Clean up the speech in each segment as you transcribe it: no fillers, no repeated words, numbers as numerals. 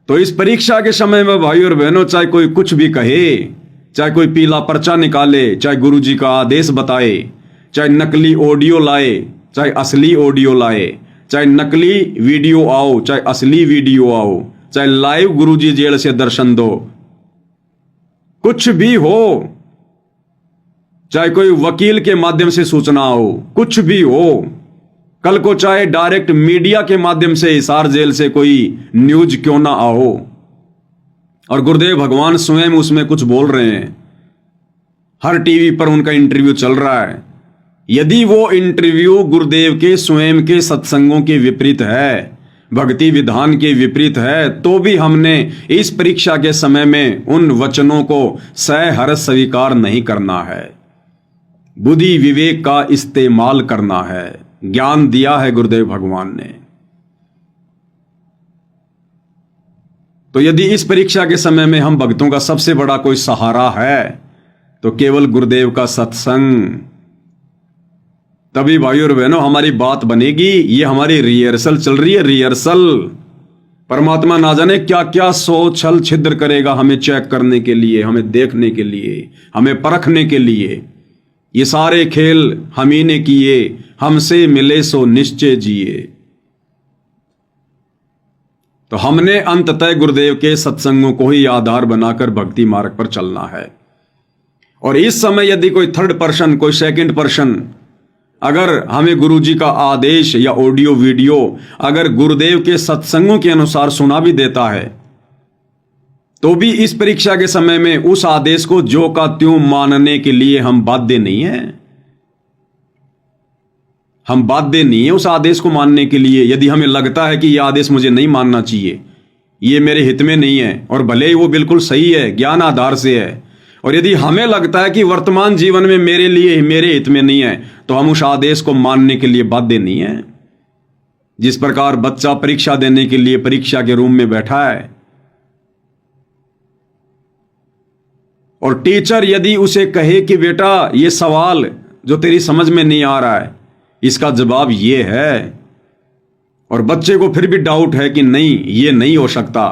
तो इस परीक्षा के समय में भाई और बहनों, चाहे कोई कुछ भी कहे, चाहे कोई पीला पर्चा निकाले, चाहे गुरुजी का आदेश बताए, चाहे नकली ऑडियो लाए, चाहे असली ऑडियो लाए, चाहे नकली वीडियो आओ, चाहे असली वीडियो आओ, चाहे लाइव गुरुजी जेल से दर्शन दो, कुछ भी हो, चाहे कोई वकील के माध्यम से सूचना हो, कुछ भी हो, कल को चाहे डायरेक्ट मीडिया के माध्यम से हिसार जेल से कोई न्यूज क्यों ना आओ, और गुरुदेव भगवान स्वयं उसमें कुछ बोल रहे हैं, हर टीवी पर उनका इंटरव्यू चल रहा है, यदि वो इंटरव्यू गुरुदेव के स्वयं के सत्संगों के विपरीत है, भक्ति विधान के विपरीत है, तो भी हमने इस परीक्षा के समय में उन वचनों को सहर्ष स्वीकार नहीं करना है, बुद्धि विवेक का इस्तेमाल करना है। ज्ञान दिया है गुरुदेव भगवान ने। तो यदि इस परीक्षा के समय में हम भक्तों का सबसे बड़ा कोई सहारा है तो केवल गुरुदेव का सत्संग, तभी भाइयों और बहनों हमारी बात बनेगी। ये हमारी रिहर्सल चल रही है, रिहर्सल। परमात्मा ना जाने क्या क्या सोच छल छिद्र करेगा हमें चेक करने के लिए, हमें देखने के लिए, हमें परखने के लिए। ये सारे खेल हम ही ने किए, हमसे मिले सो निश्चय जिए। तो हमने अंततः गुरुदेव के सत्संगों को ही आधार बनाकर भक्ति मार्ग पर चलना है। और इस समय यदि कोई थर्ड पर्सन, कोई सेकंड पर्सन अगर हमें गुरुजी का आदेश या ऑडियो वीडियो अगर गुरुदेव के सत्संगों के अनुसार सुना भी देता है, तो भी इस परीक्षा के समय में उस आदेश को जो का त्यों मानने के लिए हम बाध्य नहीं है। हम बाध्य नहीं है उस आदेश को मानने के लिए। यदि हमें लगता है कि यह आदेश मुझे नहीं मानना चाहिए, ये मेरे हित में नहीं है, और भले ही वो बिल्कुल सही है, ज्ञान आधार से है, और यदि हमें लगता है कि वर्तमान जीवन में मेरे लिए, मेरे हित में नहीं है, तो हम उस आदेश को मानने के लिए बाध्य नहीं है। जिस प्रकार बच्चा परीक्षा देने के लिए परीक्षा के रूम में बैठा है और टीचर यदि उसे कहे कि बेटा ये सवाल जो तेरी समझ में नहीं आ रहा है इसका जवाब ये है, और बच्चे को फिर भी डाउट है कि नहीं ये नहीं हो सकता,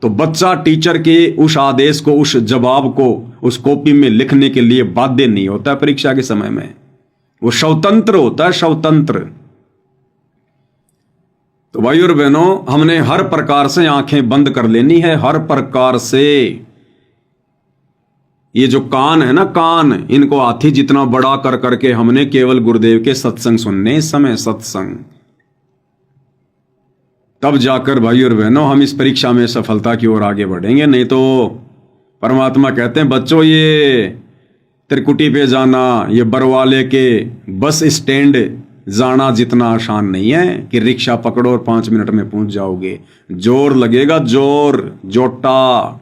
तो बच्चा टीचर के उस आदेश को, उस जवाब को उस कॉपी में लिखने के लिए बाध्य नहीं होता। परीक्षा के समय में वो स्वतंत्र होता है, स्वतंत्र। तो भाई और बहनों, हमने हर प्रकार से आंखें बंद कर लेनी है, हर प्रकार से। ये जो कान है ना, कान, इनको हाथी जितना बड़ा कर करके हमने केवल गुरुदेव के सत्संग सुनने। इस समय सत्संग, तब जाकर भाई और बहनों हम इस परीक्षा में सफलता की ओर आगे बढ़ेंगे। नहीं तो परमात्मा कहते हैं बच्चों, ये त्रिकुटी पे जाना, ये बरवाले के बस स्टैंड जाना जितना आसान नहीं है कि रिक्शा पकड़ो और 5 मिनट में पहुंच जाओगे। जोर लगेगा, जोर, जोटा।